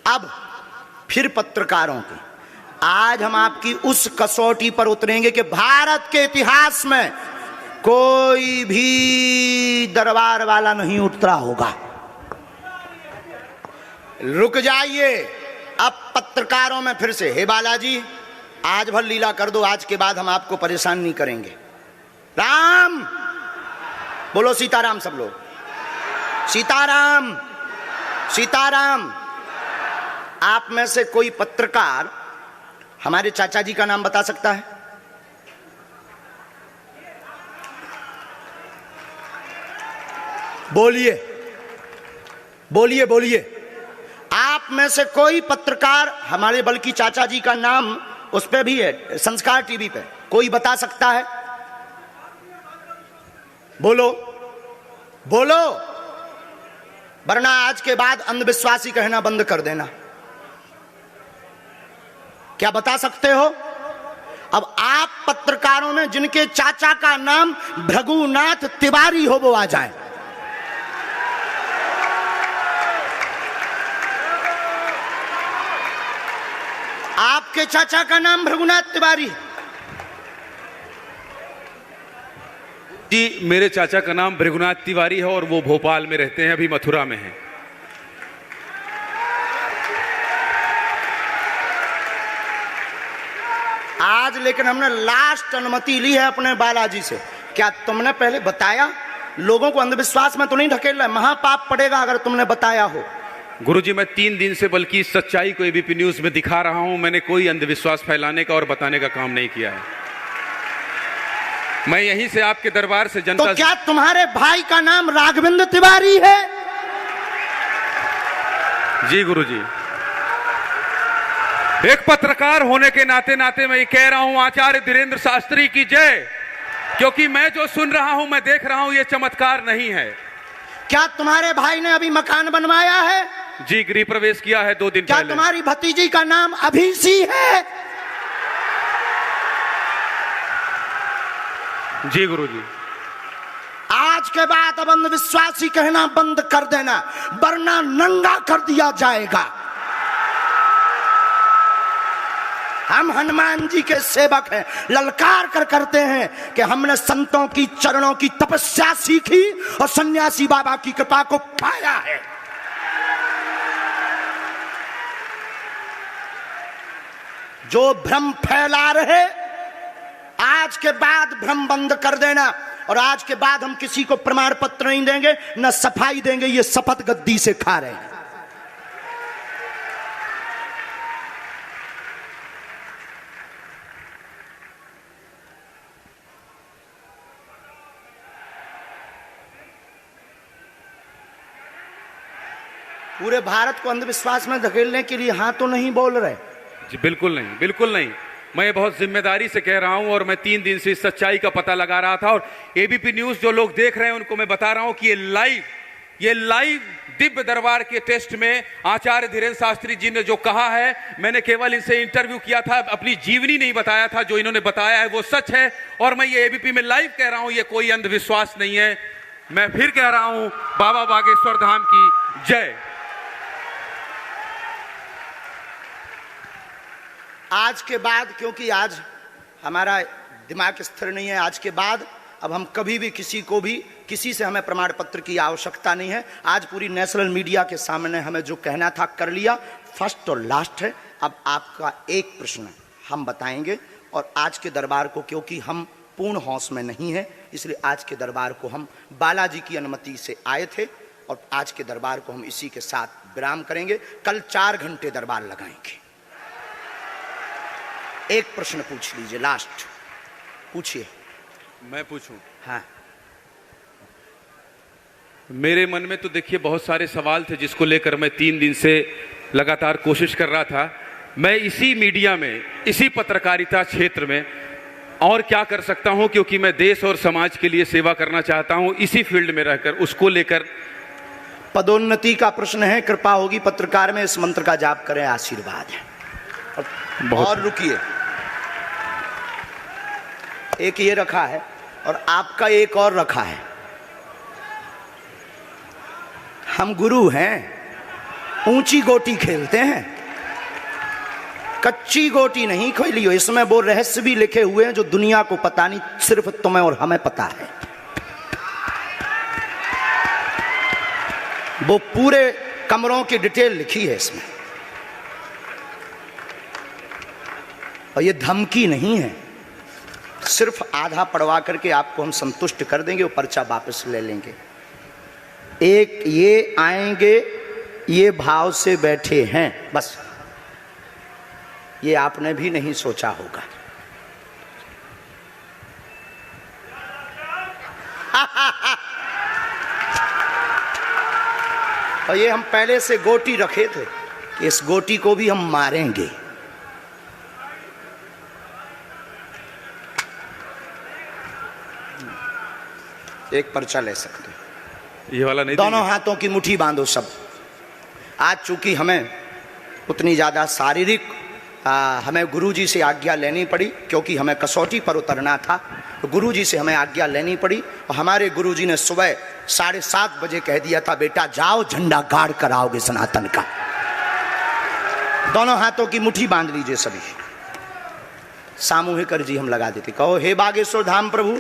अब फिर पत्रकारों की, आज हम आपकी उस कसौटी पर उतरेंगे कि भारत के इतिहास में कोई भी दरबार वाला नहीं उतरा होगा। रुक जाइए, अब पत्रकारों में फिर से, हे बालाजी आज भर लीला कर दो, आज के बाद हम आपको परेशान नहीं करेंगे। राम बोलो, सीताराम सब लोग, सीताराम सीताराम। आप में से कोई पत्रकार हमारे चाचा जी का नाम बता सकता है? बोलिए बोलिए बोलिए। आप में से कोई पत्रकार हमारे बल्कि चाचा जी का नाम उस पे भी है, संस्कार टीवी पे, कोई बता सकता है? बोलो बोलो, वरना आज के बाद अंधविश्वासी कहना बंद कर देना। क्या बता सकते हो? अब आप पत्रकारों में जिनके चाचा का नाम भृगुनाथ तिवारी हो वो आ जाए। आपके चाचा का नाम भृगुनाथ तिवारी? जी, मेरे चाचा का नाम भृगुनाथ तिवारी है और वो भोपाल में रहते हैं, अभी मथुरा में हैं। आज लेकिन हमने लास्ट अनुमति ली है अपने बालाजी से। क्या तुमने पहले बताया? लोगों को अंधविश्वास में तो नहीं ढकेल रहा, महापाप पड़ेगा अगर तुमने बताया हो। गुरुजी, मैं 3 दिन से बल्कि सच्चाई को एबीपी न्यूज में दिखा रहा हूं। मैंने कोई अंधविश्वास फैलाने का और बताने का काम नहीं किया है। मैं यहीं से आपके दरबार से जनता। तो क्या तुम्हारे भाई का नाम राघवेंद्र तिवारी है? जी गुरुजी, एक पत्रकार होने के नाते नाते मैं ये कह रहा हूं, आचार्य धीरेन्द्र शास्त्री की जय। क्योंकि मैं जो सुन रहा हूं, मैं देख रहा हूं, ये चमत्कार नहीं है। क्या तुम्हारे भाई ने अभी मकान बनवाया है? जी, गृह प्रवेश किया है 2 दिन क्या पहले। तुम्हारी भतीजी का नाम अभिषी है? जी गुरुजी। आज के बाद अब अंधविश्वासी कहना बंद कर देना, वरना नंगा कर दिया जाएगा। हम हनुमान जी के सेवक हैं, ललकार कर करते हैं कि हमने संतों की चरणों की तपस्या सीखी और सन्यासी बाबा की कृपा को पाया है। जो भ्रम फैला रहे, आज के बाद भ्रम बंद कर देना। और आज के बाद हम किसी को प्रमाण पत्र नहीं देंगे, न सफाई देंगे, ये शपथ गद्दी से खा रहे हैं। पूरे भारत को अंधविश्वास में धकेलने के लिए हाँ तो नहीं बोल रहे? जी बिल्कुल नहीं, बिल्कुल नहीं। मैं बहुत जिम्मेदारी से कह रहा हूं और मैं 3 दिन से इस सच्चाई का पता लगा रहा था। और एबीपी न्यूज जो लोग देख रहे हैं उनको मैं बता रहा हूं कि ये लाइव दिव्य दरबार के टेस्ट में आचार्य धीरेन्द्र शास्त्री जी ने जो कहा है, मैंने केवल इनसे इंटरव्यू किया था, अपनी जीवनी नहीं बताया था। जो इन्होंने बताया है वो सच है और मैं ये एबीपी में लाइव कह रहा हूं, ये कोई अंधविश्वास नहीं है। मैं फिर कह रहा हूं, बाबा बागेश्वर धाम की जय। आज के बाद, क्योंकि आज हमारा दिमाग स्थिर नहीं है, आज के बाद अब हम कभी भी किसी से हमें प्रमाण पत्र की आवश्यकता नहीं है। आज पूरी नेशनल मीडिया के सामने हमें जो कहना था कर लिया, फर्स्ट और लास्ट है। अब आपका एक प्रश्न हम बताएंगे और आज के दरबार को, क्योंकि हम पूर्ण होश में नहीं है, इसलिए आज के दरबार को हम बालाजी की अनुमति से आए थे और आज के दरबार को हम इसी के साथ विराम करेंगे। कल 4 घंटे दरबार लगाएंगे। एक प्रश्न पूछ लीजिए, लास्ट पूछिए। मैं पूछूं? हाँ। मेरे मन में तो देखिए बहुत सारे सवाल थे जिसको लेकर मैं 3 दिन से लगातार कोशिश कर रहा था। मैं इसी मीडिया में, इसी पत्रकारिता क्षेत्र में और क्या कर सकता हूं, क्योंकि मैं देश और समाज के लिए सेवा करना चाहता हूं इसी फील्ड में रहकर। उसको लेकर पदोन्नति का प्रश्न है, कृपा होगी पत्रकार में, इस मंत्र का जाप करें, आशीर्वाद है। और रुकिए, एक ये रखा है और आपका एक और रखा है। हम गुरु हैं, ऊंची गोटी खेलते हैं, कच्ची गोटी नहीं खेली हो। इसमें वो रहस्य भी लिखे हुए हैं जो दुनिया को पता नहीं, सिर्फ तुम्हें और हमें पता है। वो पूरे कमरों की डिटेल लिखी है इसमें, और ये धमकी नहीं है। सिर्फ आधा पढ़वा करके आपको हम संतुष्ट कर देंगे, वो पर्चा वापस ले लेंगे। एक ये आएंगे, ये भाव से बैठे हैं, बस ये आपने भी नहीं सोचा होगा। और ये हम पहले से गोटी रखे थे कि इस गोटी को भी हम मारेंगे। एक पर्चा ले सकते हो, ये वाला नहीं दोनों देंगे? हाथों की मुट्ठी बांधो सब। आज चूंकि हमें उतनी ज़्यादा शारीरिक हमें गुरुजी से आज्ञा लेनी पड़ी, क्योंकि हमें कसौटी पर उतरना था, तो गुरुजी से हमें आज्ञा लेनी पड़ी। और हमारे गुरुजी ने सुबह 7:30 बजे कह दिया था, बेटा जाओ झंडा गाड़ कर आओगे सनातन का। दोनों हाथों की मुट्ठी बांध लीजिए सभी। सामूहिक अर्जी हम लगा देते। कहो, हे बागेश्वर धाम प्रभु,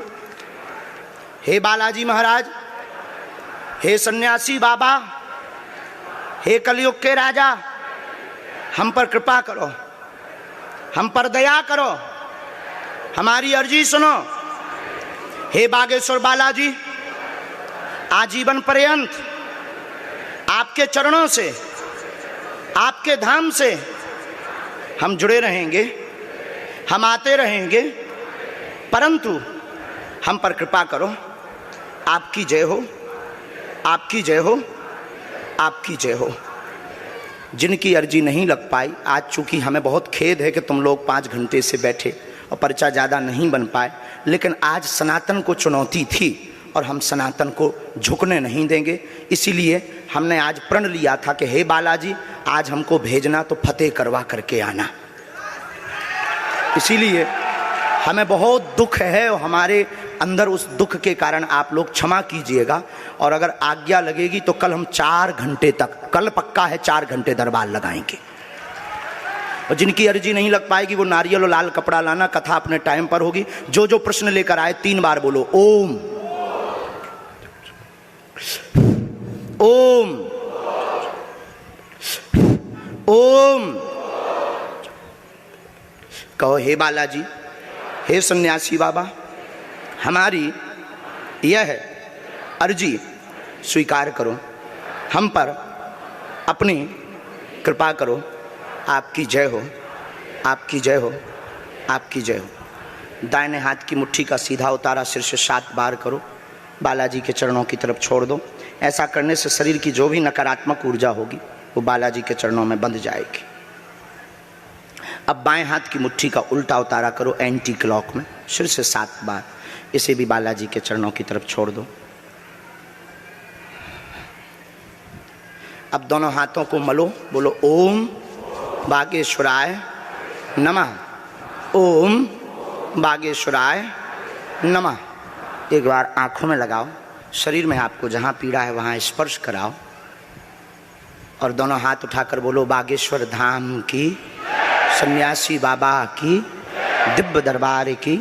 हे बालाजी महाराज, हे सन्यासी बाबा, हे कलयुग के राजा, हम पर कृपा करो, हम पर दया करो, हमारी अर्जी सुनो। हे बागेश्वर बालाजी, आजीवन पर्यंत आपके चरणों से, आपके धाम से हम जुड़े रहेंगे, हम आते रहेंगे, परंतु हम पर कृपा करो। आपकी जय हो, आपकी जय हो, आपकी जय हो। जिनकी अर्जी नहीं लग पाई, आज चूंकि हमें बहुत खेद है कि तुम लोग 5 घंटे से बैठे और पर्चा ज़्यादा नहीं बन पाए, लेकिन आज सनातन को चुनौती थी और हम सनातन को झुकने नहीं देंगे। इसीलिए हमने आज प्रण लिया था कि हे बालाजी, आज हमको भेजना तो फतेह करवा करके आना। इसीलिए हमें बहुत दुख है और हमारे अंदर उस दुख के कारण आप लोग क्षमा कीजिएगा। और अगर आज्ञा लगेगी तो कल हम 4 घंटे तक, कल पक्का है 4 घंटे दरबार लगाएंगे। और जिनकी अर्जी नहीं लग पाएगी वो नारियल और लाल कपड़ा लाना, कथा अपने टाइम पर होगी। जो जो प्रश्न लेकर आए 3 बार बोलो ओम ओम ओम। कहो, हे बालाजी, हे सन्यासी बाबा, हमारी यह अर्जी स्वीकार करो, हम पर अपनी कृपा करो। आपकी जय हो, आपकी जय हो, आपकी जय हो। दाहिने हाथ की मुट्ठी का सीधा उतारा सिर से 7 बार करो, बालाजी के चरणों की तरफ छोड़ दो। ऐसा करने से शरीर की जो भी नकारात्मक ऊर्जा होगी वो बालाजी के चरणों में बंध जाएगी। अब बाएं हाथ की मुट्ठी का उल्टा उतारा करो एंटी क्लॉक में, सिर से 7 बार। इसे भी बालाजी के चरणों की तरफ छोड़ दो। अब दोनों हाथों को मलो, बोलो ओम बागेश्वराय नमः, ओम बागेश्वराय नमः। एक बार आंखों में लगाओ, शरीर में आपको जहाँ पीड़ा है वहाँ स्पर्श कराओ और दोनों हाथ उठाकर बोलो बागेश्वर धाम की, सन्यासी बाबा की, दिव्य दरबार की।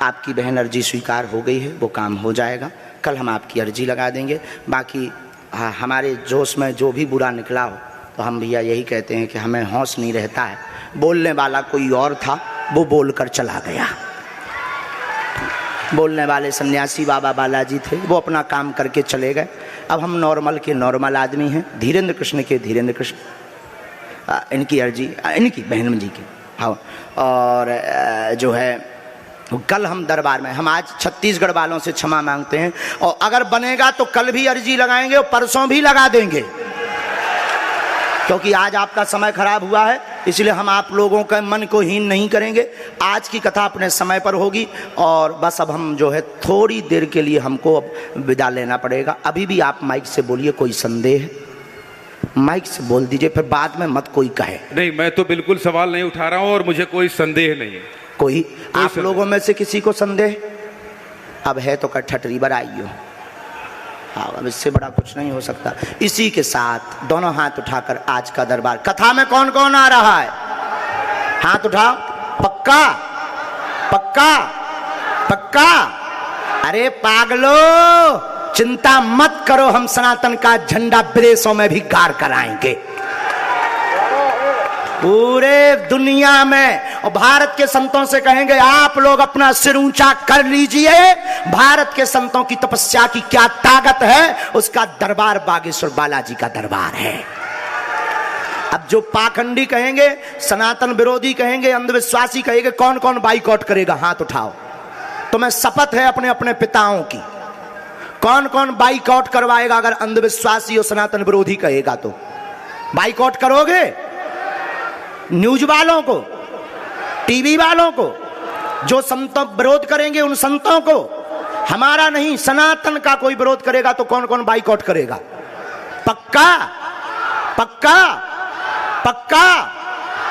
आपकी बहन अर्जी स्वीकार हो गई है, वो काम हो जाएगा। कल हम आपकी अर्जी लगा देंगे। बाकी हमारे जोश में जो भी बुरा निकला हो तो हम भैया यही कहते हैं कि हमें होश नहीं रहता है। बोलने वाला कोई और था, वो बोलकर चला गया। बोलने वाले सन्यासी बाबा बालाजी थे, वो अपना काम करके चले गए। अब हम नॉर्मल के नॉर्मल आदमी हैं, धीरेन्द्र कृष्ण के धीरेन्द्र कृष्ण। इनकी अर्जी, इनकी बहन जी की, हाँ। और जो है कल हम दरबार में, हम आज छत्तीसगढ़ वालों से क्षमा मांगते हैं और अगर बनेगा तो कल भी अर्जी लगाएंगे और परसों भी लगा देंगे, क्योंकि आज आपका समय खराब हुआ है। इसलिए हम आप लोगों के मन को हीन नहीं करेंगे। आज की कथा अपने समय पर होगी और बस अब हम जो है थोड़ी देर के लिए हमको अब विदा लेना पड़ेगा। अभी भी आप माइक से बोलिए, कोई संदेह माइक से बोल दीजिए, फिर बाद में मत कोई कहे। नहीं, मैं तो बिल्कुल सवाल नहीं उठा रहा हूँ और मुझे कोई संदेह नहीं है। कोई आप लोगों में से किसी को संदेह? अब है तो ठटरी बर आइयो। हाँ, अब इससे बड़ा कुछ नहीं हो सकता। इसी के साथ दोनों हाथ उठाकर आज का दरबार, कथा में कौन कौन आ रहा है? हाथ उठाओ। पक्का पक्का पक्का? अरे पागलो, चिंता मत करो, हम सनातन का झंडा विदेशों में भी गाड़ कर आएंगे, पूरे दुनिया में। और भारत के संतों से कहेंगे आप लोग अपना सिर ऊंचा कर लीजिए, भारत के संतों की तपस्या की क्या ताकत है, उसका दरबार बागेश्वर बालाजी का दरबार है। अब जो पाखंडी कहेंगे, सनातन विरोधी कहेंगे, अंधविश्वासी कहेंगे, कौन कौन बाइकआउट करेगा? हाथ उठाओ। तुम्हें शपथ है अपने अपने पिताओं की, कौन कौन बाइकआउट करवाएगा? अगर अंधविश्वासी और सनातन विरोधी कहेगा तो बाइकआउट करोगे? न्यूज वालों को, टीवी वालों को, जो संतों विरोध करेंगे उन संतों को, हमारा नहीं सनातन का कोई विरोध करेगा तो कौन कौन बाइकआउट करेगा? पक्का पक्का पक्का?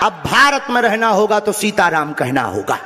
अब भारत में रहना होगा तो सीताराम कहना होगा।